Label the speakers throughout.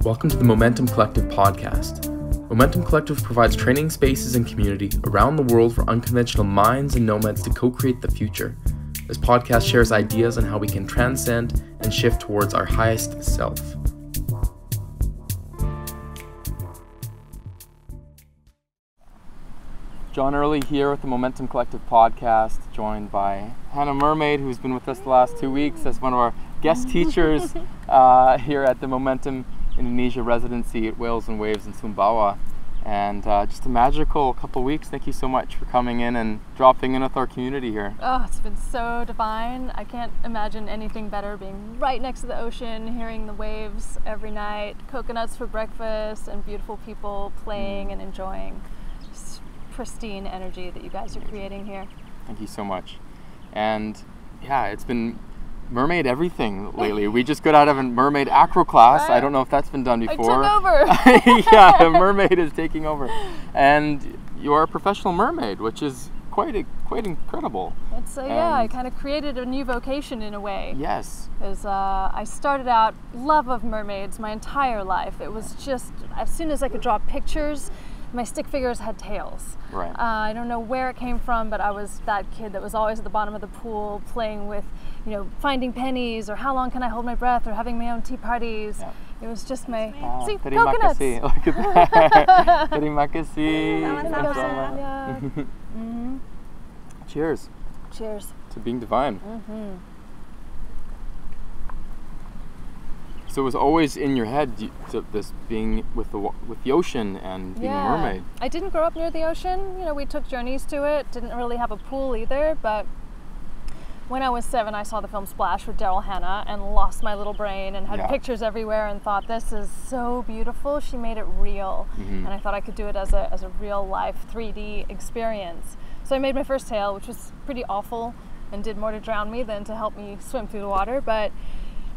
Speaker 1: Welcome to the Momentom Collective podcast. Momentom Collective provides training spaces and community around the world for unconventional minds and nomads to co-create the future. This podcast shares ideas on how we can transcend and shift towards our highest self. John Early here with the Momentom Collective podcast, joined by Hannah Mermaid, who's been with us the last 2 weeks as one of our guest teachers here at the Momentom Indonesia residency at Whales and Waves in Sumbawa. And just a magical couple weeks. Thank you so much for coming in and dropping in with our community here.
Speaker 2: Oh, it's been so divine. I can't imagine anything better, being right next to the ocean, hearing the waves every night, coconuts for breakfast, and beautiful people playing and enjoying. Just pristine energy that you guys are creating here.
Speaker 1: Thank you so much. And yeah, it's been mermaid everything lately. We just got out of a mermaid acro class. Right. I don't know if that's been done before.
Speaker 2: I took over.
Speaker 1: Yeah, a mermaid is taking over. And you're a professional mermaid, which is quite incredible.
Speaker 2: It's yeah, I kind of created a new vocation in a way.
Speaker 1: Yes.
Speaker 2: Because I started out love of mermaids my entire life. It was just, as soon as I could draw pictures, my stick figures had tails.
Speaker 1: Right.
Speaker 2: I don't know where it came from, but I was that kid that was always at the bottom of the pool playing with, finding pennies, or how long can I hold my breath, or having my own tea parties. Yeah. It was just my see
Speaker 1: terima
Speaker 2: coconuts.
Speaker 1: Kasih. Look at that. Terima kasih.
Speaker 2: Yeah. Mm-hmm.
Speaker 1: Cheers.
Speaker 2: Cheers.
Speaker 1: To being divine.
Speaker 2: Mm-hmm.
Speaker 1: So it was always in your head, this being with the ocean and being a mermaid.
Speaker 2: I didn't grow up near the ocean. We took journeys to it. Didn't really have a pool either, but when I was 7, I saw the film Splash with Hannah and lost my little brain and had pictures everywhere and thought, this is so beautiful. She made it real. Mm-hmm. And I thought I could do it as a real life 3D experience. So I made my first tail, which was pretty awful and did more to drown me than to help me swim through the water. But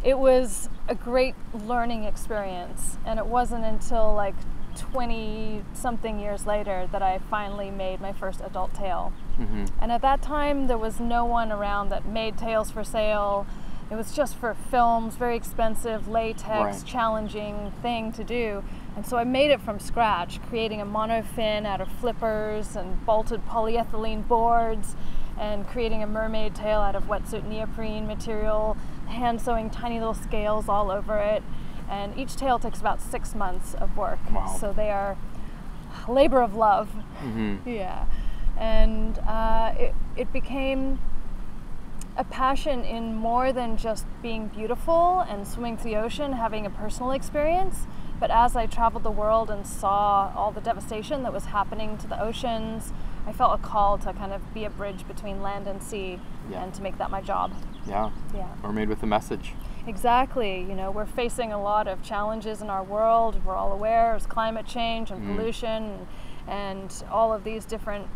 Speaker 2: it was a great learning experience, and it wasn't until like 20-something years later that I finally made my first adult tail. Mm-hmm. And at that time, there was no one around that made tails for sale. It was just for films, very expensive, latex, challenging thing to do. And so I made it from scratch, creating a monofin out of flippers and bolted polyethylene boards, and creating a mermaid tail out of wetsuit neoprene material, hand sewing tiny little scales all over it. And each tail takes about 6 months of work.
Speaker 1: Wow.
Speaker 2: So they are a labor of love. Mm-hmm. Yeah. And it became a passion in more than just being beautiful and swimming through the ocean, having a personal experience. But as I traveled the world and saw all the devastation that was happening to the oceans, I felt a call to kind of be a bridge between land and sea and to make that my job.
Speaker 1: Yeah. Mermaid with a message.
Speaker 2: Exactly. We're facing a lot of challenges in our world. We're all aware of climate change and pollution and all of these different,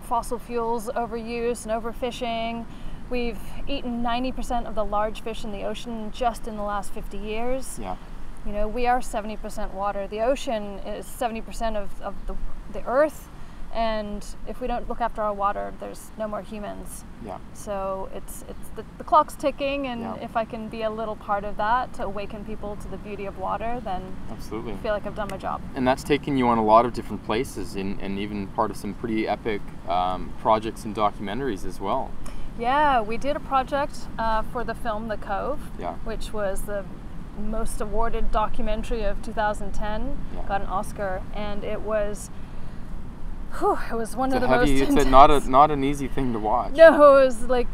Speaker 2: fossil fuels overuse and overfishing. We've eaten 90% of the large fish in the ocean just in the last 50 years. Yeah. We are 70% water. The ocean is 70% of the earth. And if we don't look after our water, there's no more humans. Yeah. So it's the clock's ticking, and if I can be a little part of that to awaken people to the beauty of water, then absolutely, I feel like I've done my job.
Speaker 1: And that's taken you on a lot of different places, and even part of some pretty epic projects and documentaries as well.
Speaker 2: Yeah, we did a project for the film The Cove, which was the most awarded documentary of 2010. Got an Oscar, and it was. It was one of the most intense.
Speaker 1: It's not an easy thing to watch.
Speaker 2: No, it was like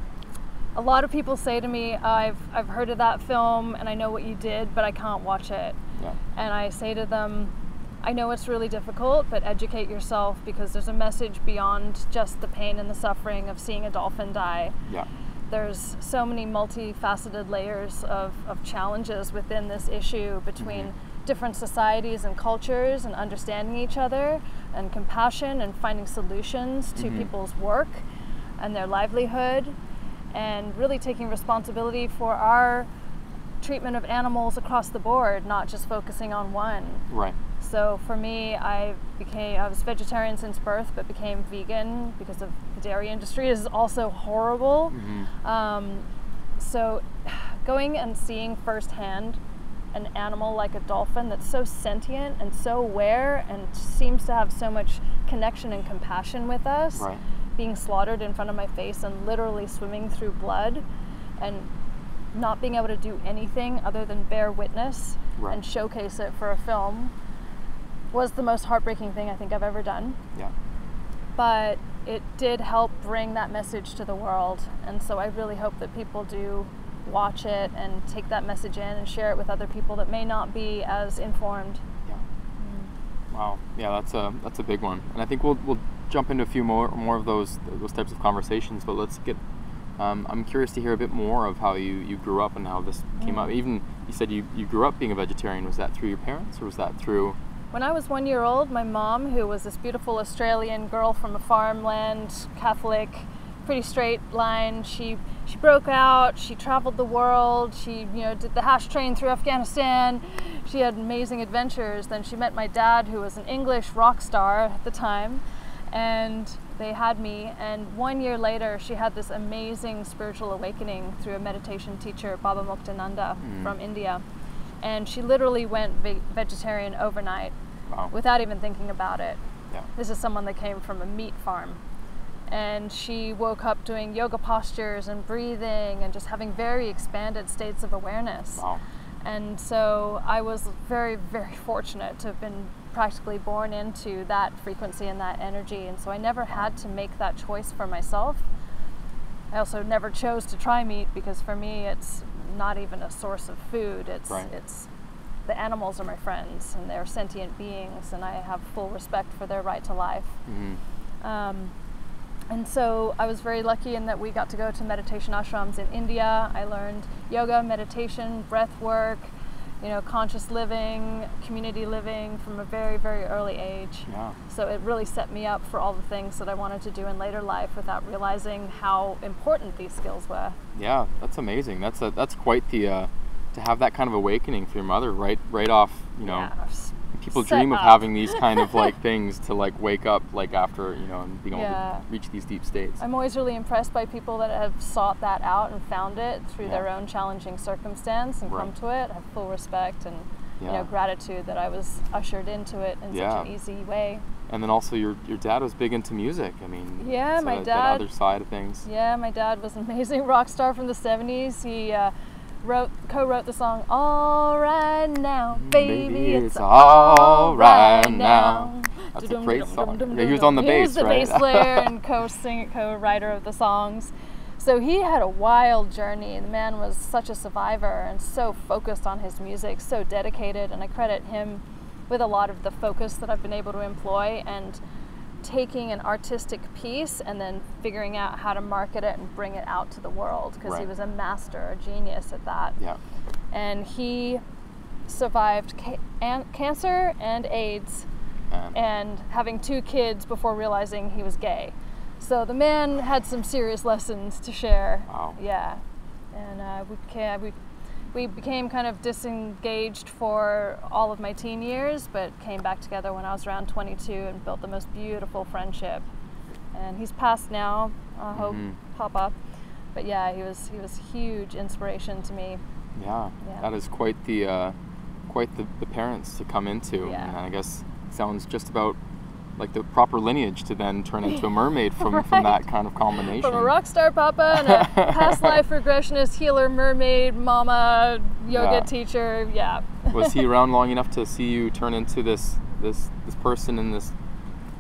Speaker 2: a lot of people say to me, I've heard of that film and I know what you did, but I can't watch it. Yeah. And I say to them, I know it's really difficult, but educate yourself, because there's a message beyond just the pain and the suffering of seeing a dolphin die. Yeah. There's so many multifaceted layers of challenges within this issue between different societies and cultures, and understanding each other, and compassion, and finding solutions to people's work and their livelihood, and really taking responsibility for our treatment of animals across the board, not just focusing on one. Right. So for me, I was vegetarian since birth, but became vegan because of the dairy industry is also horrible. So going and seeing firsthand an animal like a dolphin that's so sentient and so aware and seems to have so much connection and compassion with us,
Speaker 1: Right.
Speaker 2: being slaughtered in front of my face and literally swimming through blood and not being able to do anything other than bear witness
Speaker 1: Right.
Speaker 2: and showcase it for a film was the most heartbreaking thing I think I've ever done.
Speaker 1: Yeah.
Speaker 2: But it did help bring that message to the world, and so I really hope that people do watch it and take that message in and share it with other people that may not be as informed.
Speaker 1: Yeah. Wow. Yeah, that's a big one, and I think we'll jump into a few more of those types of conversations. But let's get. I'm curious to hear a bit more of how you grew up and how this came up. Even you said you grew up being a vegetarian. Was that through your parents, or was that through?
Speaker 2: When I was 1 year old, my mom, who was this beautiful Australian girl from a farmland, Catholic, pretty straight line, she broke out, she traveled the world, she did the hash train through Afghanistan, she had amazing adventures. Then she met my dad, who was an English rock star at the time, and they had me, and 1 year later she had this amazing spiritual awakening through a meditation teacher, Baba Muktananda from India. And she literally went vegetarian overnight.
Speaker 1: Wow.
Speaker 2: Without even thinking about it.
Speaker 1: Yeah.
Speaker 2: This is someone that came from a meat farm. And she woke up doing yoga postures and breathing and just having very expanded states of awareness.
Speaker 1: Wow.
Speaker 2: And so I was very, very fortunate to have been practically born into that frequency and that energy. And so I never had to make that choice for myself. I also never chose to try meat because for me it's not even a source of food. It's the animals are my friends and they're sentient beings, and I have full respect for their right to life. And so I was very lucky in that we got to go to meditation ashrams in India. I learned yoga, meditation, breath work, conscious living, community living from a very, very early age.
Speaker 1: Yeah.
Speaker 2: So it really set me up for all the things that I wanted to do in later life without realizing how important these skills were.
Speaker 1: Yeah, that's amazing. That's quite the to have that kind of awakening for your mother right off. People dream of having these kind of like things to like wake up like after and being able to reach these deep states.
Speaker 2: I'm always really impressed by people that have sought that out and found it through their own challenging circumstance and come to it. I have full respect and gratitude that I was ushered into it in such an easy way.
Speaker 1: And then also your dad was big into music. I mean,
Speaker 2: my dad.
Speaker 1: That other side of things.
Speaker 2: Yeah, my dad was an amazing rock star from the 70s. He co-wrote the song "All Right Now, Baby, It's All Right Now."
Speaker 1: That's a great song. Yeah, he was on the bass,
Speaker 2: He was the bass player and co-writer of the songs. So he had a wild journey. The man was such a survivor and so focused on his music, so dedicated, and I credit him with a lot of the focus that I've been able to employ and taking an artistic piece and then figuring out how to market it and bring it out to the world, because he was a master, a genius at that.
Speaker 1: Yeah.
Speaker 2: And he survived cancer and AIDS and having 2 kids before realizing he was gay. So the man had some serious lessons to share.
Speaker 1: Wow.
Speaker 2: Yeah. And we became kind of disengaged for all of my teen years, but came back together when I was around 22 and built the most beautiful friendship. And he's passed now, I hope, Papa. But yeah, he was huge inspiration to me.
Speaker 1: Yeah. That is quite the parents to come into.
Speaker 2: Yeah.
Speaker 1: And I guess it sounds just about like the proper lineage to then turn into a mermaid from that kind of combination.
Speaker 2: From a rock star papa and a past life regressionist, healer, mermaid, mama, yoga teacher. Yeah.
Speaker 1: Was he around long enough to see you turn into this person in this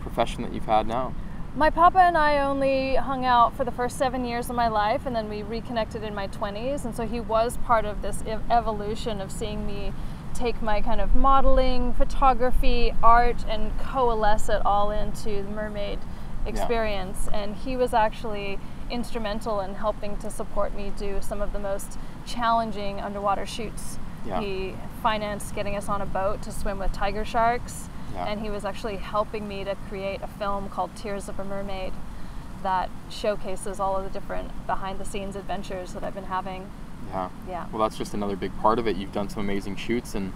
Speaker 1: profession that you've had now?
Speaker 2: My papa and I only hung out for the first 7 years of my life, and then we reconnected in my 20s, and so he was part of this evolution of seeing me take my kind of modeling, photography, art, and coalesce it all into the mermaid experience. And he was actually instrumental in helping to support me do some of the most challenging underwater shoots. He financed getting us on a boat to swim with tiger sharks, and he was actually helping me to create a film called Tears of a Mermaid that showcases all of the different behind-the-scenes adventures that I've been having.
Speaker 1: Yeah. Well, that's just another big part of it. You've done some amazing shoots, and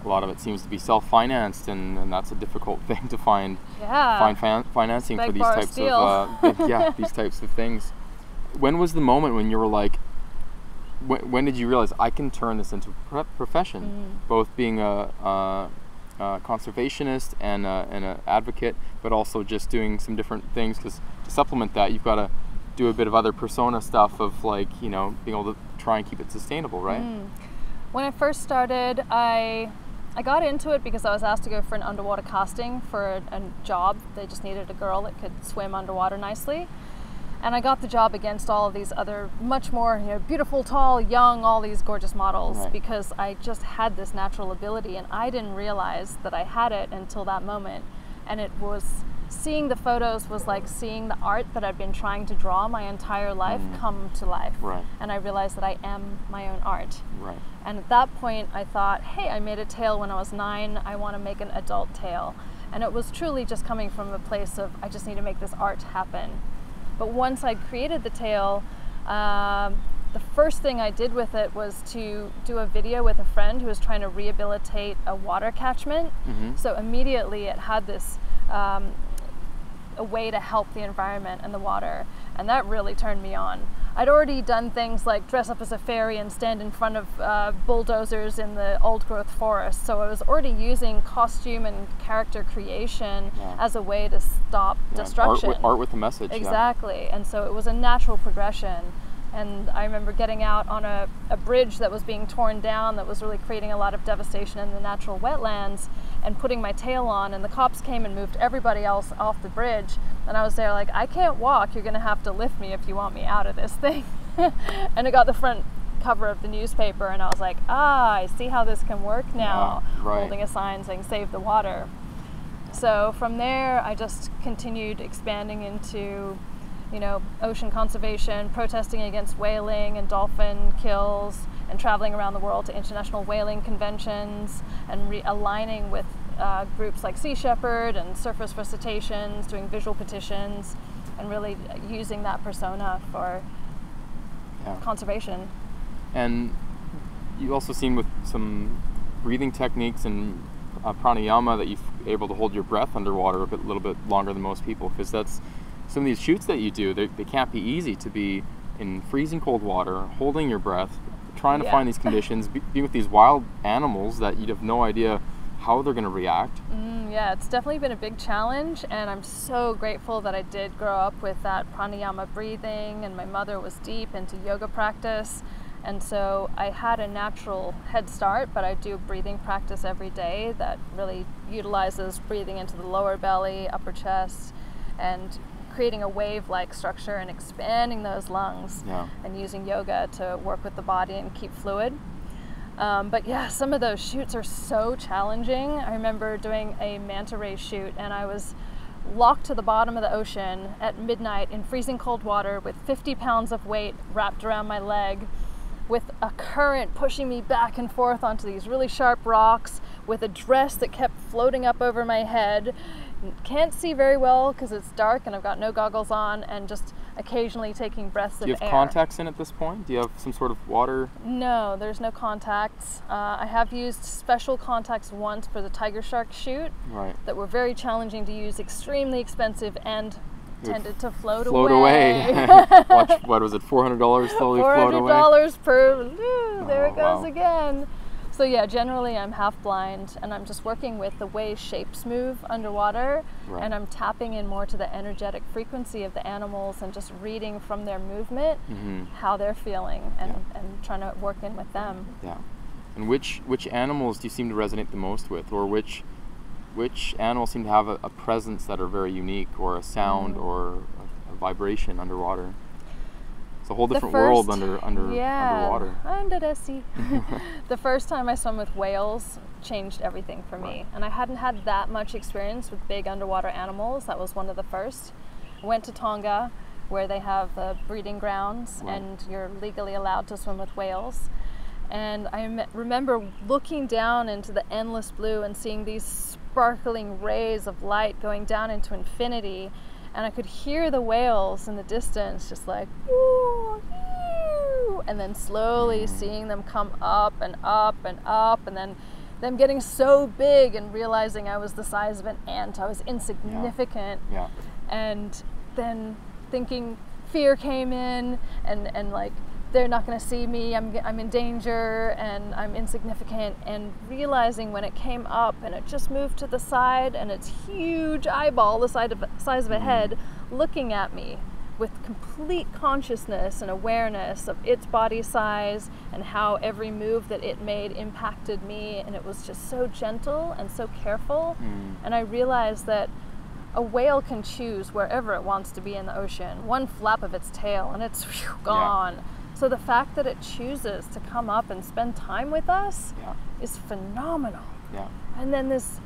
Speaker 1: a lot of it seems to be self-financed, and that's a difficult thing to find. Financing for these types of these types of things. When was the moment when you were like, when did you realize I can turn this into a profession, both being a conservationist and an advocate, but also just doing some different things? Because to supplement that, you've got to do a bit of other persona stuff of like, you know, being able to try and keep it sustainable, right?
Speaker 2: When I first started, I got into it because I was asked to go for an underwater casting for a job. They just needed a girl that could swim underwater nicely. And I got the job against all of these other much more, you know, beautiful, tall, young, all these gorgeous models, because I just had this natural ability, and I didn't realize that I had it until that moment. And it was, seeing the photos was like seeing the art that I've been trying to draw my entire life come to life. And I realized that I am my own art. And at that point I thought, hey, I made a tale when I was 9, I want to make an adult tale. And it was truly just coming from a place of, I just need to make this art happen. But once I created the tale, the first thing I did with it was to do a video with a friend who was trying to rehabilitate a water catchment. So immediately it had this a way to help the environment and the water, and that really turned me on. I'd already done things like dress up as a fairy and stand in front of bulldozers in the old growth forest, so I was already using costume and character creation as a way to stop destruction.
Speaker 1: Art with a message.
Speaker 2: Exactly. And so it was a natural progression. And I remember getting out on a bridge that was being torn down that was really creating a lot of devastation in the natural wetlands, and putting my tail on, and the cops came and moved everybody else off the bridge, and I was there like, I can't walk, you're gonna have to lift me if you want me out of this thing. And it got the front cover of the newspaper, and I was like, I see how this can work now, holding a sign saying save the water. So from there I just continued expanding into, you know, ocean conservation, protesting against whaling and dolphin kills, and traveling around the world to international whaling conventions, and aligning with groups like Sea Shepherd and Surfers for Cetaceans, doing visual petitions, and really using that persona for conservation. And
Speaker 1: you also seem with some breathing techniques and pranayama that you're able to hold your breath underwater a little bit longer than most people, because that's some of these shoots that you do, they can't be easy to be in freezing cold water, holding your breath, trying to find these conditions, be with these wild animals that you'd have no idea how they're going to react.
Speaker 2: Yeah, it's definitely been a big challenge, and I'm so grateful that I did grow up with that pranayama breathing, and my mother was deep into yoga practice, and so I had a natural head start, but I do breathing practice every day that really utilizes breathing into the lower belly, upper chest, and creating a wave-like structure and expanding those lungs, and using yoga to work with the body and keep fluid. But yeah, some of those shoots are so challenging. I remember doing a manta ray shoot, and I was locked to the bottom of the ocean at midnight in freezing cold water with 50 pounds of weight wrapped around my leg, with a current pushing me back and forth onto these really sharp rocks, with a dress that kept floating up over my head. Can't see very well because it's dark and I've got no goggles on, and just occasionally taking breaths of air.
Speaker 1: Do you have contacts in at this point? Do you have some sort of water?
Speaker 2: No, there's no contacts. I have used special contacts once for the tiger shark shoot that were very challenging to use, extremely expensive, and tended to float away.
Speaker 1: Watch, what was it, $400 slowly float away?
Speaker 2: $400 per, there it goes again. So yeah, generally I'm half blind, and I'm just working with the way shapes move underwater, and I'm tapping in more to the energetic frequency of the animals, and just reading from their movement how they're feeling, and trying to work in with them.
Speaker 1: And which animals do you seem to resonate the most with, or which animals seem to have a presence that are very unique, or a sound or a vibration underwater? It's a whole different world underwater.
Speaker 2: Under the sea. The first time I swam with whales changed everything for me. And I hadn't had that much experience with big underwater animals. That was one of the first. I went to Tonga, where they have breeding grounds, and you're legally allowed to swim with whales. And I remember looking down into the endless blue and seeing these sparkling rays of light going down into infinity. And I could hear the whales in the distance, just like, ooh, ooh, and then slowly seeing them come up and up and up, and then them getting so big and realizing I was the size of an ant. I was insignificant. And then thinking fear came in, and like they're not going to see me, I'm in danger, and I'm insignificant. And realizing when it came up and it just moved to the side, and its huge eyeball, the size of a head, looking at me with complete consciousness and awareness of its body size and how every move that it made impacted me, and it was just so gentle and so careful. And I realized that a whale can choose wherever it wants to be in the ocean. One flap of its tail and it's gone. Yeah. So the fact that it chooses to come up and spend time with us is phenomenal. Yeah. And then this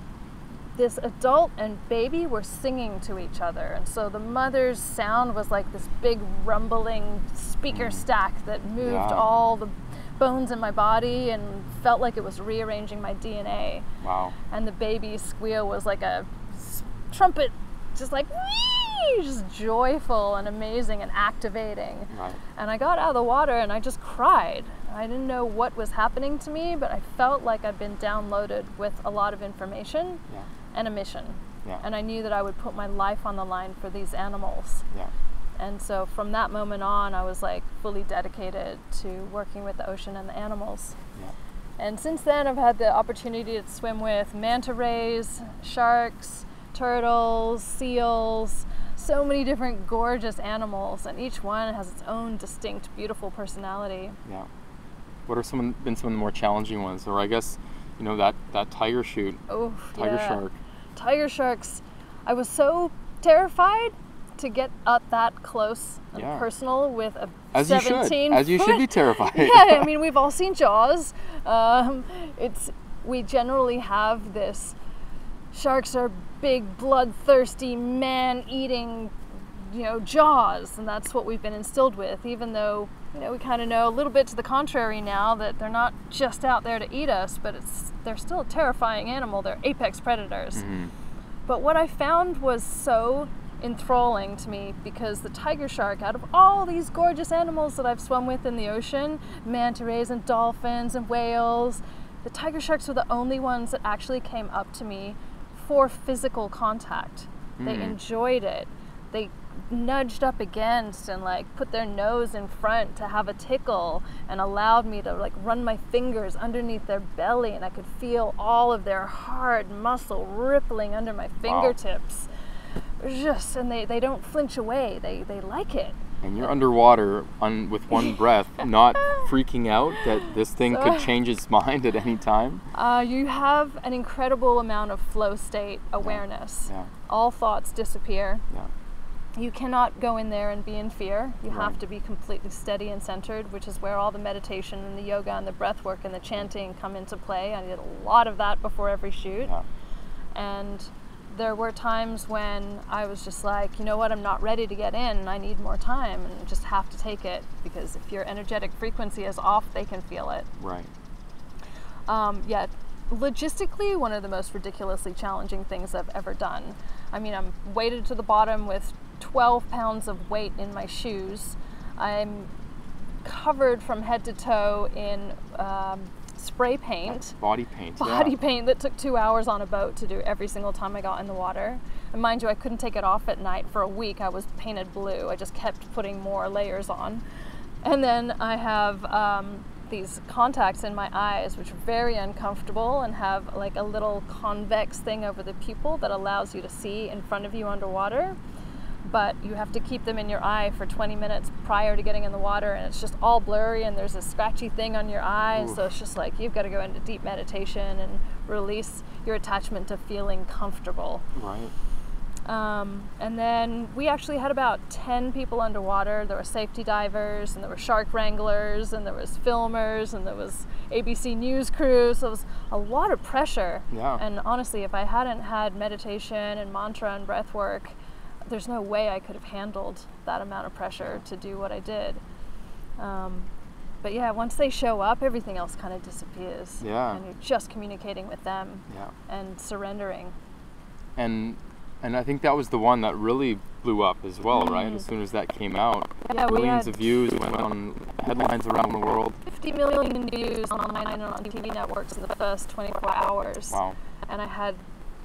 Speaker 2: adult and baby were singing to each other, and so the mother's sound was like this big rumbling speaker stack that moved all the bones in my body and felt like it was rearranging my DNA. Wow. And the baby's squeal was like a trumpet, just like whee, just joyful and amazing and activating. Right. And I got out of the water and I just cried. I didn't know what was happening to me, but I felt like I'd been downloaded with a lot of information and a mission. Yeah. And I knew that I would put my life on the line for these animals. Yeah. And so from that moment on, I was like fully dedicated to working with the ocean and the animals. Yeah. And since then, I've had the opportunity to swim with manta rays, sharks, turtles, seals, so many different gorgeous animals, and each one has its own distinct, beautiful personality. Yeah. What are been some of the more challenging ones? Or I guess, that tiger shoot, shark. Tiger sharks, I was so terrified to get up that close and personal with a 17
Speaker 1: As you should be terrified.
Speaker 2: Yeah, I mean, we've all seen Jaws. We generally have this, sharks are big, bloodthirsty, man-eating, jaws, and that's what we've been instilled with, even though, we kind of know a little bit to the contrary now, that they're not just out there to eat us, but they're still a terrifying animal. They're apex predators. Mm-hmm. But what I found was so enthralling to me, because the tiger shark, out of all these gorgeous animals that I've swum with in the ocean, manta rays and dolphins and whales, the tiger sharks were the only ones that actually came up to me for physical contact. They enjoyed it. They nudged up against and put their nose in front to have a tickle, and allowed me to run my fingers underneath their belly, and I could feel all of their hard muscle rippling under my fingertips. Wow. And they don't flinch away. They like it. And
Speaker 1: you're underwater with one breath, not freaking out that this thing could change its mind at any time?
Speaker 2: You have an incredible amount of flow state awareness. Yeah. All thoughts disappear. Yeah. You cannot go in there and be in fear. You have to be completely steady and centered, which is where all the meditation and the yoga and the breath work and the chanting come into play. I did a lot of that before every shoot. Yeah. And there were times when I was just like, I'm not ready to get in. I need more time, and just have to take it, because if your energetic frequency is off, they can feel it. Right. Logistically, one of the most ridiculously challenging things I've ever done. I mean, I'm weighted to the bottom with 12 pounds of weight in my shoes. I'm covered from head to toe in spray paint.
Speaker 1: Body paint.
Speaker 2: Body paint that took 2 hours on a boat to do every single time I got in the water. And mind you, I couldn't take it off at night. For a week, I was painted blue. I just kept putting more layers on. And then I have these contacts in my eyes, which are very uncomfortable and have a little convex thing over the pupil that allows you to see in front of you underwater. But you have to keep them in your eye for 20 minutes prior to getting in the water, and it's just all blurry, and there's a scratchy thing on your eye. Oof. So it's just you've got to go into deep meditation and release your attachment to feeling comfortable. Right. And then we actually had about 10 people underwater. There were safety divers, and there were shark wranglers, and there was filmers, and there was ABC News crew. So it was a lot of pressure. Yeah. And honestly, if I hadn't had meditation and mantra and breath work, there's no way I could have handled that amount of pressure to do what I did. But yeah, once they show up, everything else kind of disappears. Yeah. And you're just communicating with them and surrendering.
Speaker 1: And I think that was the one that really blew up as well, right? As soon as that came out, millions of views, went on headlines around the world.
Speaker 2: 50 million views online and on TV networks in the first 24 hours. Wow. And I had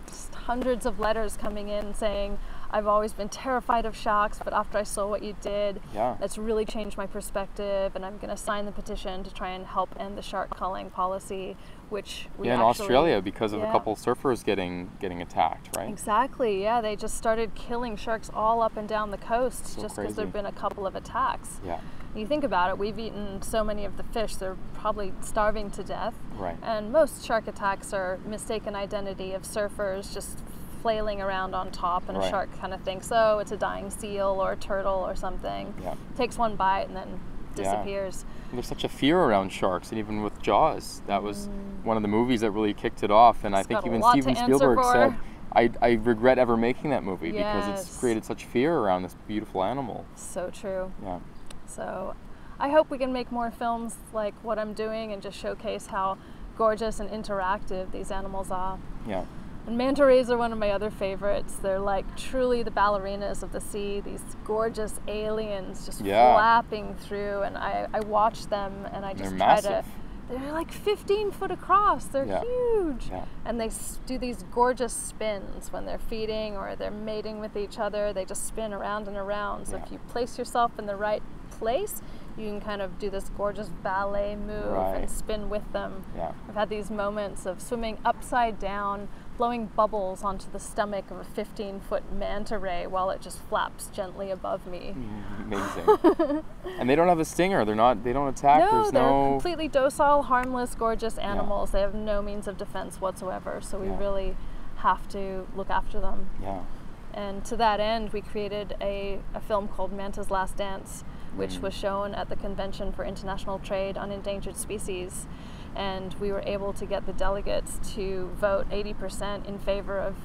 Speaker 2: just hundreds of letters coming in saying, I've always been terrified of sharks, but after I saw what you did,
Speaker 1: Yeah.
Speaker 2: that's really changed my perspective, and I'm going to sign the petition to try and help end the shark culling policy, which we
Speaker 1: in
Speaker 2: actually,
Speaker 1: Australia because of a
Speaker 2: yeah.
Speaker 1: couple surfers getting attacked, right?
Speaker 2: Exactly, yeah. They just started killing sharks all up and down the coast
Speaker 1: So
Speaker 2: just because
Speaker 1: crazy.
Speaker 2: there have been a couple of attacks.
Speaker 1: Yeah.
Speaker 2: You think about it, we've eaten so many of the fish, they're probably starving to death.
Speaker 1: Right.
Speaker 2: And most shark attacks are mistaken identity of surfers just flailing around on top, and a
Speaker 1: Right.
Speaker 2: shark kind of thinks, oh, it's a dying seal or a turtle or something.
Speaker 1: Yeah.
Speaker 2: Takes one bite and then disappears.
Speaker 1: There's such a fear around sharks, and even with Jaws, that was one of the movies that really kicked it off. And I
Speaker 2: It's
Speaker 1: think
Speaker 2: got a
Speaker 1: even
Speaker 2: lot to
Speaker 1: Steven
Speaker 2: answer
Speaker 1: Spielberg
Speaker 2: for.
Speaker 1: said, I regret ever making that movie because it's
Speaker 2: Yes.
Speaker 1: created such fear around this beautiful animal.
Speaker 2: So true.
Speaker 1: Yeah.
Speaker 2: So I hope we can make more films like what I'm doing and just showcase how gorgeous and interactive these animals are.
Speaker 1: Yeah.
Speaker 2: And manta rays are one of my other favorites. They're like truly the ballerinas of the sea, these gorgeous aliens just
Speaker 1: Yeah.
Speaker 2: flapping through, and I watch them and I just
Speaker 1: They're
Speaker 2: try
Speaker 1: massive.
Speaker 2: they're like 15 foot across. They're
Speaker 1: Yeah.
Speaker 2: huge.
Speaker 1: Yeah.
Speaker 2: And they do these gorgeous spins when they're feeding or they're mating with each other. They just spin around and around. So
Speaker 1: Yeah.
Speaker 2: if you place yourself in the right place, you can kind of do this gorgeous ballet move
Speaker 1: Right.
Speaker 2: and spin with them.
Speaker 1: Yeah.
Speaker 2: I've had these moments of swimming upside down, blowing bubbles onto the stomach of a 15-foot manta ray while it just flaps gently above me.
Speaker 1: Amazing. And they don't have a stinger. They don't attack.
Speaker 2: No,
Speaker 1: There's
Speaker 2: they're
Speaker 1: no
Speaker 2: completely docile, harmless, gorgeous animals. They have no means of defense whatsoever, so we
Speaker 1: Yeah.
Speaker 2: really have to look after them.
Speaker 1: Yeah.
Speaker 2: And to that end, we created a film called Manta's Last Dance, which was shown at the Convention for International Trade on Endangered Species. And we were able to get the delegates to vote 80% in favor of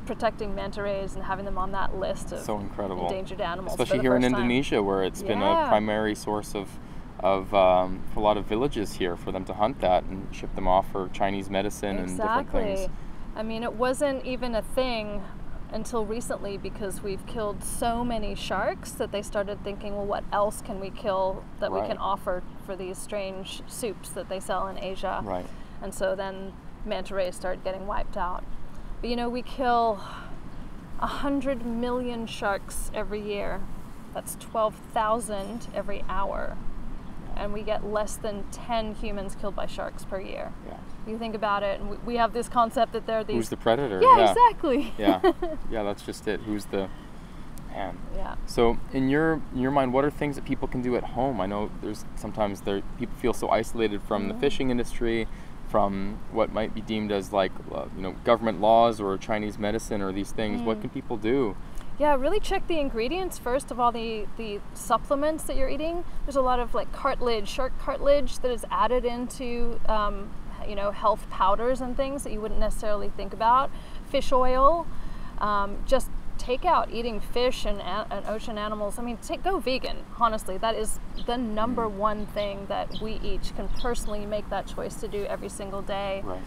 Speaker 2: protecting manta rays and having them on that list of
Speaker 1: So incredible.
Speaker 2: endangered animals.
Speaker 1: Especially
Speaker 2: for the
Speaker 1: here in
Speaker 2: first time.
Speaker 1: Indonesia, where it's been a
Speaker 2: Yeah.
Speaker 1: primary source of for a lot of villages here for them to hunt that and ship them off for Chinese medicine and different things.
Speaker 2: I mean, it wasn't even a thing until recently because we've killed so many sharks that they started thinking, well, what else can we kill that we
Speaker 1: Right.
Speaker 2: can offer for these strange soups that they sell in Asia?
Speaker 1: Right.
Speaker 2: And so then manta rays started getting wiped out. But you know, we kill 100 million sharks every year. That's 12,000 every hour. And we get less than 10 humans killed by sharks per year.
Speaker 1: Yeah.
Speaker 2: You think about it, and we have this concept that there are these...
Speaker 1: Who's the predator?
Speaker 2: Yeah, exactly.
Speaker 1: Yeah. Yeah, that's just it. Who's the man?
Speaker 2: Yeah.
Speaker 1: So in your mind, what are things that people can do at home? I know sometimes people feel so isolated from the fishing industry, from what might be deemed as like government laws or Chinese medicine or these things. What can people do?
Speaker 2: Yeah, really check the ingredients first of all, the supplements that you're eating. There's a lot of like cartilage, shark cartilage that is added into health powders and things that you wouldn't necessarily think about. Fish oil, just take out eating fish and ocean animals. I mean, go vegan. Honestly, that is the number one thing that we each can personally make that choice to do every single day.
Speaker 1: Right.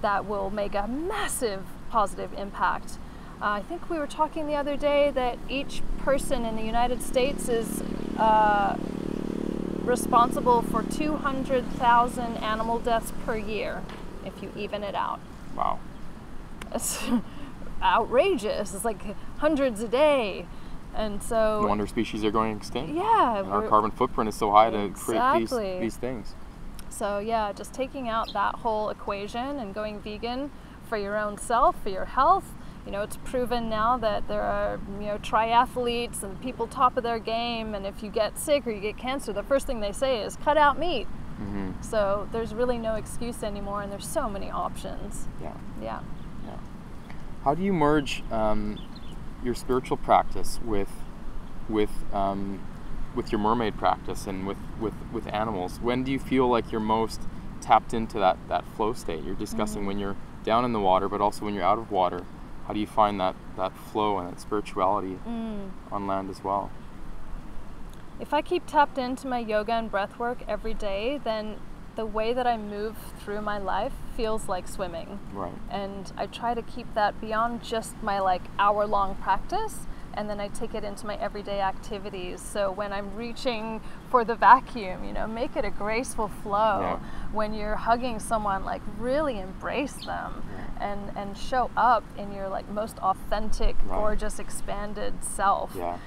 Speaker 2: That will make a massive positive impact. I think we were talking the other day that each person in the United States is responsible for 200,000 animal deaths per year, if you even it out.
Speaker 1: Wow.
Speaker 2: It's outrageous. It's like hundreds a day. And so...
Speaker 1: No wonder species are going extinct.
Speaker 2: Yeah.
Speaker 1: And our carbon footprint is so high to create
Speaker 2: Exactly.
Speaker 1: these things.
Speaker 2: So yeah, just taking out that whole equation and going vegan for your own self, for your health. You know, it's proven now that there are, triathletes and people top of their game, and if you get sick or you get cancer, the first thing they say is cut out meat.
Speaker 1: Mm-hmm.
Speaker 2: So there's really no excuse anymore, and there's so many options.
Speaker 1: Yeah.
Speaker 2: Yeah.
Speaker 1: Yeah. How do you merge your spiritual practice with your mermaid practice and with animals? When do you feel like you're most tapped into that flow state? You're discussing when you're down in the water, but also when you're out of water. How do you find that flow and that spirituality on land as well?
Speaker 2: If I keep tapped into my yoga and breath work every day, then the way that I move through my life feels like swimming.
Speaker 1: Right.
Speaker 2: And I try to keep that beyond just my hour-long practice and then I take it into my everyday activities. So when I'm reaching for the vacuum, you know, make it a graceful flow.
Speaker 1: Yeah.
Speaker 2: When you're hugging someone, like really embrace them and show up in your like most authentic, gorgeous, expanded self.
Speaker 1: Yeah.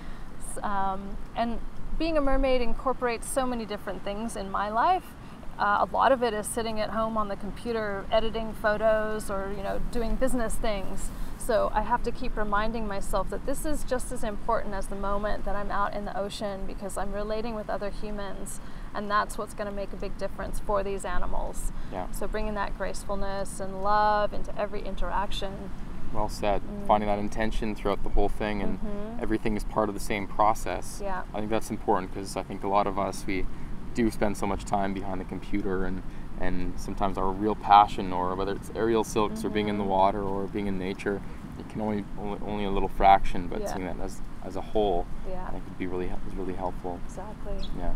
Speaker 2: And being a mermaid incorporates so many different things in my life. A lot of it is sitting at home on the computer editing photos or, you know, doing business things. So I have to keep reminding myself that this is just as important as the moment that I'm out in the ocean, because I'm relating with other humans, and that's what's going to make a big difference for these animals.
Speaker 1: Yeah.
Speaker 2: So bringing that gracefulness and love into every interaction.
Speaker 1: Well said. Finding that intention throughout the whole thing, and everything is part of the same process.
Speaker 2: Yeah.
Speaker 1: I think that's important, because I think a lot of us, we do spend so much time behind the computer, and sometimes our real passion, or whether it's aerial silks or being in the water or being in nature, it can only a little fraction, but seeing that as a whole, I think is really helpful.
Speaker 2: Exactly.
Speaker 1: Yeah.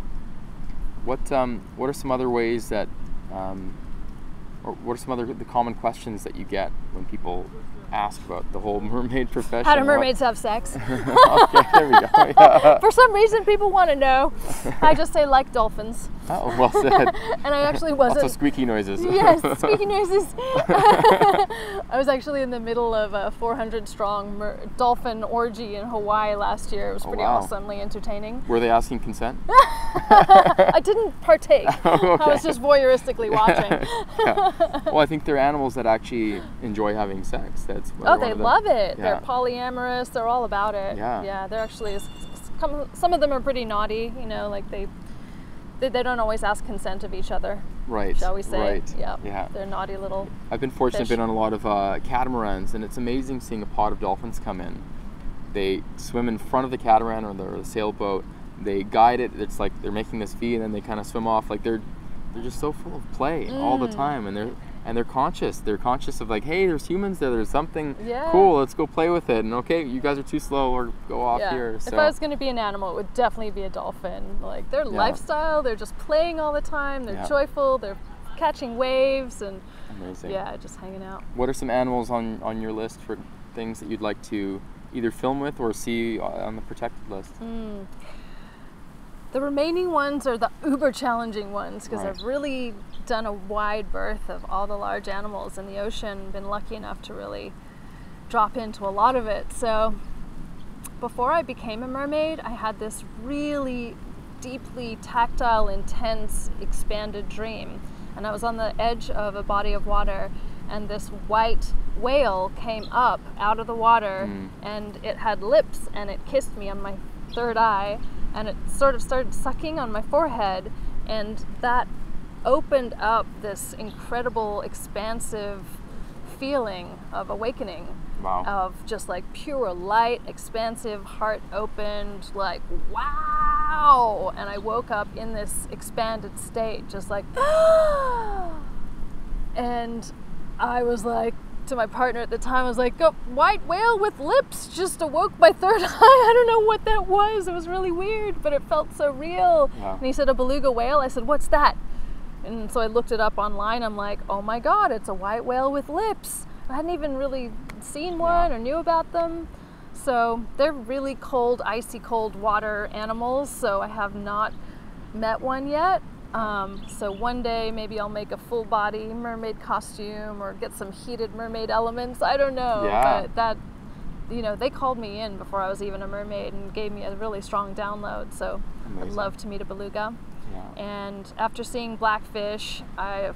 Speaker 1: What are some other ways that, or what are some other the common questions that you get when people ask about the whole mermaid profession?
Speaker 2: How do mermaids have sex?
Speaker 1: Okay, there we go. Yeah.
Speaker 2: For some reason, people want to know. I just say like dolphins.
Speaker 1: Oh, well said.
Speaker 2: And I actually wasn't.
Speaker 1: Also squeaky noises.
Speaker 2: Yes, squeaky noises. I was actually in the middle of a 400-strong dolphin orgy in Hawaii last year. It was pretty awesomely entertaining.
Speaker 1: Were they asking consent?
Speaker 2: I didn't partake.
Speaker 1: Okay.
Speaker 2: I was just voyeuristically watching.
Speaker 1: Yeah. Well, I think they're animals that actually enjoy having sex. That's
Speaker 2: they love it. They're polyamorous. They're all about it.
Speaker 1: Yeah.
Speaker 2: They're actually some of them are pretty naughty. You know, like they don't always ask consent of each other.
Speaker 1: Right.
Speaker 2: Shall we say?
Speaker 1: Right.
Speaker 2: Yeah. They're naughty little.
Speaker 1: I've been fortunate
Speaker 2: fish.
Speaker 1: to be on a lot of catamarans, and it's amazing seeing a pod of dolphins come in. They swim in front of the catamaran or the sailboat. They guide it. It's like they're making this V, and then they kind of swim off. Like they're just so full of play all the time, and they're conscious. They're conscious of like, hey, there's humans there. There's something cool. Let's go play with it. And okay, you guys are too slow, or go off here. So.
Speaker 2: If I was going to be an animal, it would definitely be a dolphin. Like their lifestyle, they're just playing all the time. They're joyful. They're catching waves and
Speaker 1: amazing.
Speaker 2: Yeah, just hanging out.
Speaker 1: What are some animals on your list for things that you'd like to either film with or see on the protected list?
Speaker 2: The remaining ones are the uber challenging ones, because I've really done a wide berth of all the large animals in the ocean, been lucky enough to really drop into a lot of it. So before I became a mermaid, I had this really deeply tactile, intense, expanded dream. And I was on the edge of a body of water, and this white whale came up out of the water, and it had lips, and it kissed me on my third eye, and it sort of started sucking on my forehead, and that opened up this incredible, expansive feeling of awakening.
Speaker 1: Wow.
Speaker 2: Of just like pure light, expansive, heart opened, like wow. And I woke up in this expanded state, just like and I was like to my partner at the time, I was like, "Oh, white whale with lips just awoke my third eye." I don't know what that was. It was really weird, but it felt so real.
Speaker 1: Yeah.
Speaker 2: And he said, "A beluga whale." I said, "What's that?" And so I looked it up online. I'm like, "Oh my God, it's a white whale with lips." I hadn't even really seen one or knew about them. So they're really cold, icy cold water animals. So I have not met one yet. So one day maybe I'll make a full body mermaid costume or get some heated mermaid elements. I don't know.
Speaker 1: Yeah.
Speaker 2: But that, you know, they called me in before I was even a mermaid and gave me a really strong download. So
Speaker 1: amazing.
Speaker 2: I'd love to meet a beluga.
Speaker 1: Yeah.
Speaker 2: And after seeing blackfish, I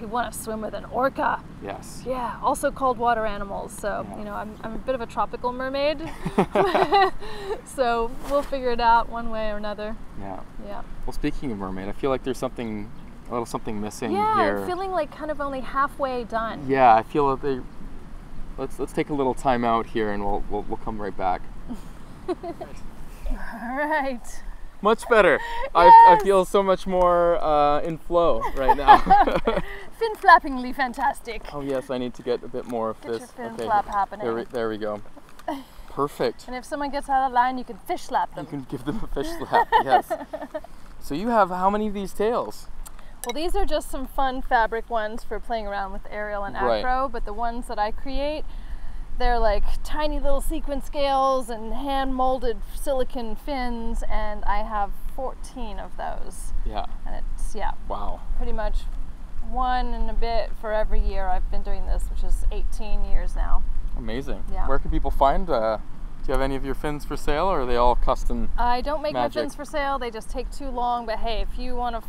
Speaker 2: want to swim with an orca.
Speaker 1: Yes.
Speaker 2: Yeah, also cold water animals. So, you know, I'm a bit of a tropical mermaid. So we'll figure it out one way or another.
Speaker 1: Yeah.
Speaker 2: Yeah.
Speaker 1: Well, speaking of mermaid, I feel like there's a little something missing here.
Speaker 2: Yeah, I'm feeling like kind of only halfway done.
Speaker 1: Yeah, I feel that let's take a little time out here, and we'll come right back.
Speaker 2: All right.
Speaker 1: Much better.
Speaker 2: Yes.
Speaker 1: I feel so much more in flow right now.
Speaker 2: Fin flappingly fantastic.
Speaker 1: Oh yes, I need to get a bit more of
Speaker 2: Get
Speaker 1: this.
Speaker 2: your fin flap happening.
Speaker 1: There we go. Perfect.
Speaker 2: And if someone gets out of line, you can fish slap them.
Speaker 1: You can give them a fish slap. Yes. So you have how many of these tails?
Speaker 2: Well, these are just some fun fabric ones for playing around with aerial and acro, but the ones that I create, they're like tiny little sequin scales and hand molded silicon fins, and I have 14 of those.
Speaker 1: Yeah.
Speaker 2: And it's,
Speaker 1: wow,
Speaker 2: pretty much one and a bit for every year I've been doing this, which is 18 years now.
Speaker 1: Amazing.
Speaker 2: Yeah.
Speaker 1: Where can people find, do you have any of your fins for sale, or are they all custom?
Speaker 2: I don't make
Speaker 1: magic?
Speaker 2: my fins for sale, they just take too long, but hey, if you want to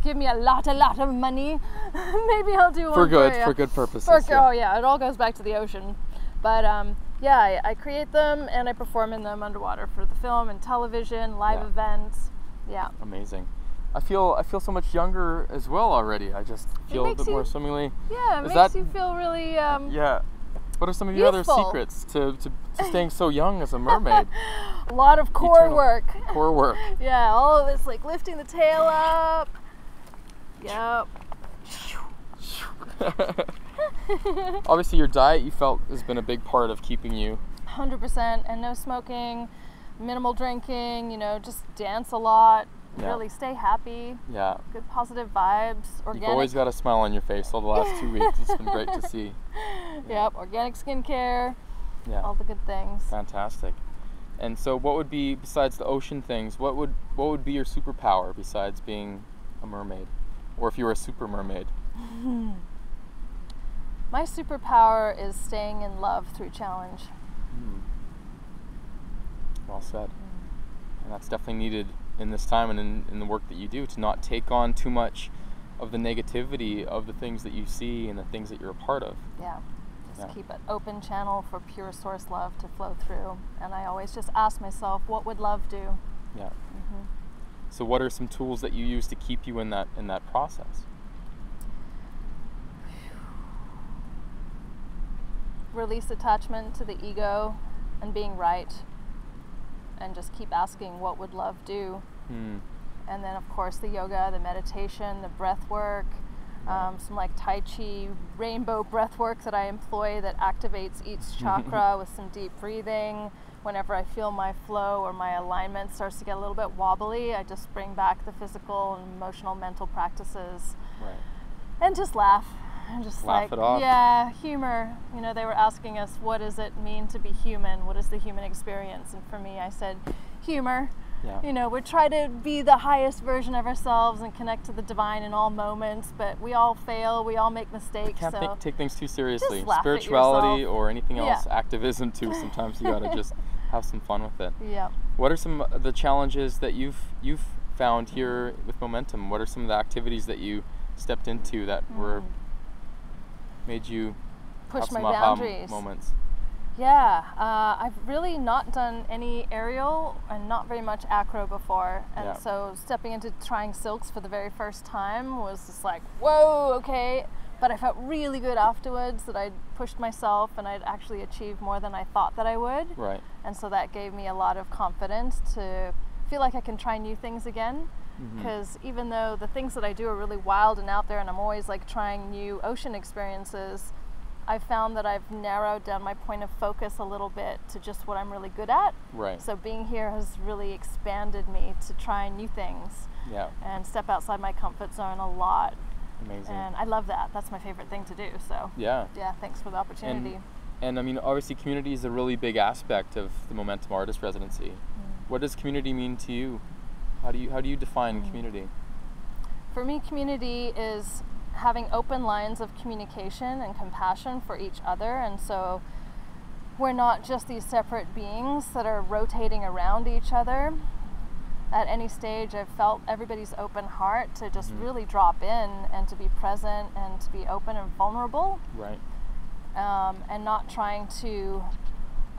Speaker 2: give me a lot of money, maybe I'll do one
Speaker 1: for
Speaker 2: you.
Speaker 1: good purposes.
Speaker 2: Oh yeah, it all goes back to the ocean. But I create them and I perform in them underwater for the film and television, live events. Yeah.
Speaker 1: Amazing. I feel so much younger as well already. I just feel a bit more swimmingly.
Speaker 2: Yeah, it makes you feel really
Speaker 1: yeah. What are some of your other secrets to staying so young as a mermaid?
Speaker 2: A lot of core work.
Speaker 1: Core work.
Speaker 2: Yeah, all of this, like lifting the tail up. Yep.
Speaker 1: Obviously your diet, you felt, has been a big part of keeping you
Speaker 2: 100%, and no smoking, minimal drinking, just dance a lot, really stay happy.
Speaker 1: Yeah.
Speaker 2: Good positive vibes, organic.
Speaker 1: You've always got a smile on your face all the last 2 weeks. It's been great to see.
Speaker 2: Yep, organic skincare.
Speaker 1: Yeah.
Speaker 2: All the good things.
Speaker 1: Fantastic. And so what would be, besides the ocean things, what would be your superpower besides being a mermaid? Or if you were a super mermaid?
Speaker 2: My superpower is staying in love through challenge.
Speaker 1: Well said. And that's definitely needed in this time and in the work that you do, to not take on too much of the negativity of the things that you see and the things that you're a part of.
Speaker 2: Yeah. Just keep an open channel for pure source love to flow through. And I always just ask myself, what would love do?
Speaker 1: Yeah. So what are some tools that you use to keep you in that process?
Speaker 2: Release attachment to the ego and being right, and just keep asking, what would love do? And then of course the yoga, the meditation, the breath work, some like Tai Chi rainbow breath work that I employ that activates each chakra with some deep breathing. Whenever I feel my flow or my alignment starts to get a little bit wobbly, I just bring back the physical and emotional mental practices and just laugh. And just
Speaker 1: laugh it off.
Speaker 2: Yeah, humor. They were asking us, what does it mean to be human? What is the human experience? And for me, I said, humor.
Speaker 1: Yeah.
Speaker 2: We try to be the highest version of ourselves and connect to the divine in all moments, but we all fail, we all make mistakes.
Speaker 1: Can't take things too seriously.
Speaker 2: Just laugh
Speaker 1: Spirituality
Speaker 2: at yourself.
Speaker 1: Or anything else, activism too. Sometimes you gotta just have some fun with it.
Speaker 2: Yeah.
Speaker 1: What are some of the challenges that you've found here with Momentom? What are some of the activities that you stepped into that were made you
Speaker 2: push
Speaker 1: have some
Speaker 2: my
Speaker 1: aha
Speaker 2: boundaries?
Speaker 1: Moments?
Speaker 2: Yeah, I've really not done any aerial and not very much acro before, and so stepping into trying silks for the very first time was just like, whoa, okay. But I felt really good afterwards that I'd pushed myself and I'd actually achieved more than I thought that I would.
Speaker 1: Right.
Speaker 2: And so that gave me a lot of confidence to feel like I can try new things again. Because even though the things that I do are really wild and out there, and I'm always like trying new ocean experiences, I found that I've narrowed down my point of focus a little bit to just what I'm really good at.
Speaker 1: Right.
Speaker 2: So being here has really expanded me to try new things.
Speaker 1: Yeah.
Speaker 2: And step outside my comfort zone a lot.
Speaker 1: Amazing.
Speaker 2: And I love that. That's my favorite thing to do. So
Speaker 1: yeah,
Speaker 2: thanks for the opportunity.
Speaker 1: And I mean, obviously community is a really big aspect of the Momentom Artist Residency. What does community mean to you? How do you define community?
Speaker 2: For me, community is having open lines of communication and compassion for each other, and so we're not just these separate beings that are rotating around each other. At any stage, I've felt everybody's open heart to just really drop in and to be present and to be open and vulnerable.
Speaker 1: Right.
Speaker 2: And not trying to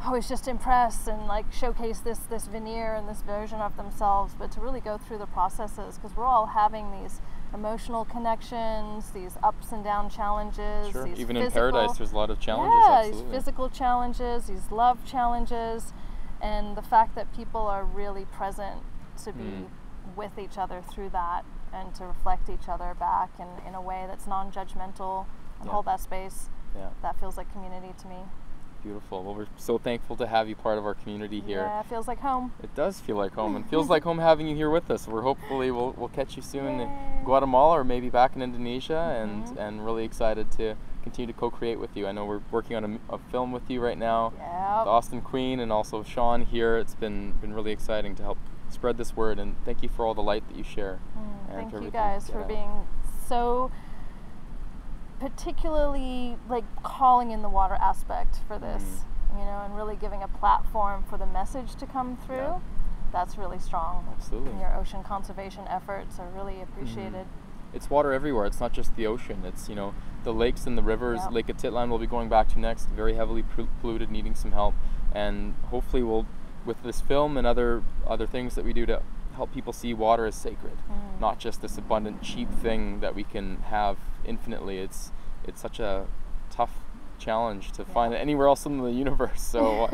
Speaker 2: always just impress and like showcase this veneer and this version of themselves, but to really go through the processes, because we're all having these emotional connections, these ups and down challenges.
Speaker 1: Sure.
Speaker 2: These
Speaker 1: Even
Speaker 2: physical,
Speaker 1: in paradise, there's a lot of challenges.
Speaker 2: Yeah,
Speaker 1: absolutely.
Speaker 2: These physical challenges, these love challenges, and the fact that people are really present to be with each other through that and to reflect each other back in a way that's non-judgmental and hold that space.
Speaker 1: Yeah.
Speaker 2: That feels like community to me.
Speaker 1: Beautiful. Well, we're so thankful to have you part of our community here.
Speaker 2: Yeah, it feels like home.
Speaker 1: It does feel like home, and feels like home having you here with us. We'll catch you soon in Guatemala or maybe back in Indonesia, and really excited to continue to co-create with you. I know we're working on a film with you right now,
Speaker 2: Yep.
Speaker 1: the Austin Queen, and also Sean here. It's been really exciting to help spread this word, and thank you for all the light that you share.
Speaker 2: Thank you guys for being so particularly like calling in the water aspect for this, you know, and really giving a platform for the message to come through.
Speaker 1: Yeah.
Speaker 2: That's really strong.
Speaker 1: Absolutely.
Speaker 2: And your ocean conservation efforts are really appreciated.
Speaker 1: It's water everywhere. It's not just the ocean. It's, you know, the lakes and the rivers.
Speaker 2: Yep.
Speaker 1: Lake Atitlan we'll be going back to next, very heavily polluted, needing some help. And hopefully we'll, with this film and other things that we do to help people see water as sacred, not just this abundant, cheap thing that we can have infinitely. It's such a tough challenge to find it anywhere else in the universe. So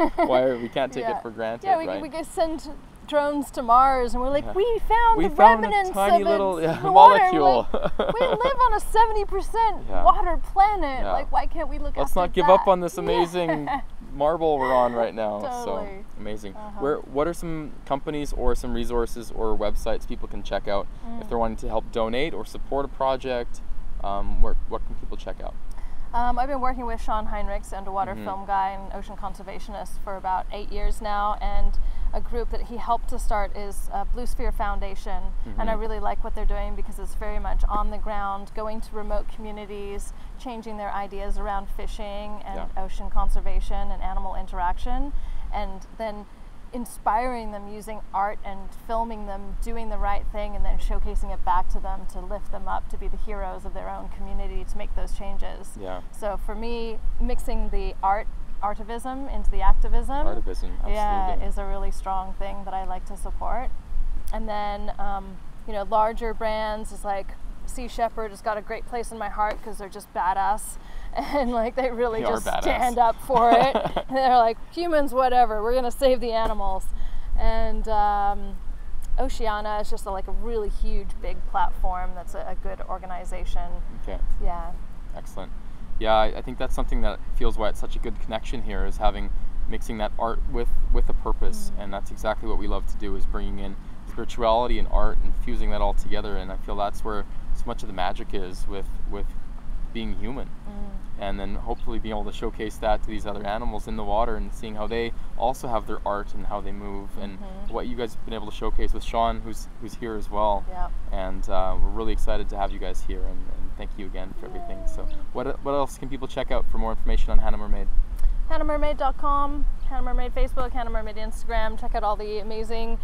Speaker 1: we can't take it for granted, right?
Speaker 2: We could send drones to Mars, and we're like, we found the
Speaker 1: found
Speaker 2: remnants
Speaker 1: a tiny
Speaker 2: of
Speaker 1: little
Speaker 2: molecule.
Speaker 1: molecule.
Speaker 2: Like, we live on a 70% water planet.
Speaker 1: Yeah.
Speaker 2: Like, why can't we look?
Speaker 1: Let's not give up on this amazing marble we're on right now.
Speaker 2: Totally.
Speaker 1: So amazing. What are some companies or some resources or websites people can check out if they're wanting to help donate or support a project? What can people check out?
Speaker 2: I've been working with Sean Heinrichs, underwater film guy and ocean conservationist, for about 8 years now, and a group that he helped to start is Blue Sphere Foundation, and I really like what they're doing because it's very much on the ground, going to remote communities, changing their ideas around fishing and ocean conservation and animal interaction, and then inspiring them using art and filming them doing the right thing, and then showcasing it back to them to lift them up to be the heroes of their own community to make those changes.
Speaker 1: Yeah.
Speaker 2: So for me, mixing the artivism into the activism,
Speaker 1: absolutely.
Speaker 2: is a really strong thing that I like to support. And then you know, larger brands is like Sea Shepherd has got a great place in my heart because they're just badass, and like they really just stand up for it. And they're like, humans, whatever, we're gonna save the animals. And Oceana is just like a really huge, big platform that's a good organization.
Speaker 1: Okay.
Speaker 2: Yeah.
Speaker 1: Excellent. Yeah, I think that's something that feels why it's such a good connection here, is mixing that art with a purpose, and that's exactly what we love to do, is bringing in spirituality and art and fusing that all together. And I feel that's where so much of the magic is with being human, and then hopefully being able to showcase that to these other animals in the water and seeing how they also have their art and how they move, and what you guys have been able to showcase with Sean, who's here as well.
Speaker 2: Yeah. And
Speaker 1: we're really excited to have you guys here, and thank you again for everything. So what else can people check out for more information on Hannah Mermaid?
Speaker 2: HannahMermaid.com, Hannah Mermaid Facebook, Hannah Mermaid Instagram. Check out all the amazing,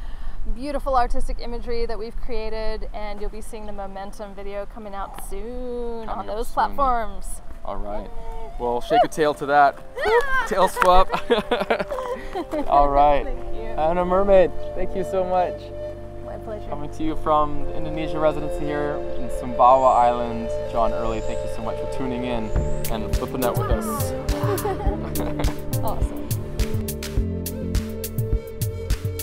Speaker 2: beautiful artistic imagery that we've created, and you'll be seeing the Momentum video coming out soon on those platforms.
Speaker 1: All right. Well, shake a tail to that. Tail swap. All right.
Speaker 2: Thank you.
Speaker 1: Hannah Mermaid, thank you so much.
Speaker 2: My pleasure.
Speaker 1: Coming to you from the Indonesia residency here in Sumbawa Island. John Early, thank you so much for tuning in and flipping out with us.
Speaker 2: Awesome.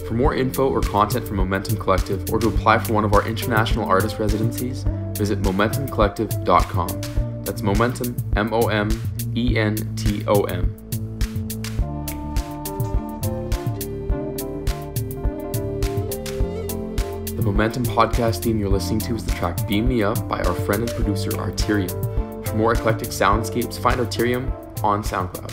Speaker 1: For more info or content from Momentum Collective, or to apply for one of our international artist residencies, visit momentumcollective.com. That's Momentum, Momentom. The Momentum Podcast theme you're listening to is the track Beam Me Up by our friend and producer Arterium. For more eclectic soundscapes, find Arterium on SoundCloud.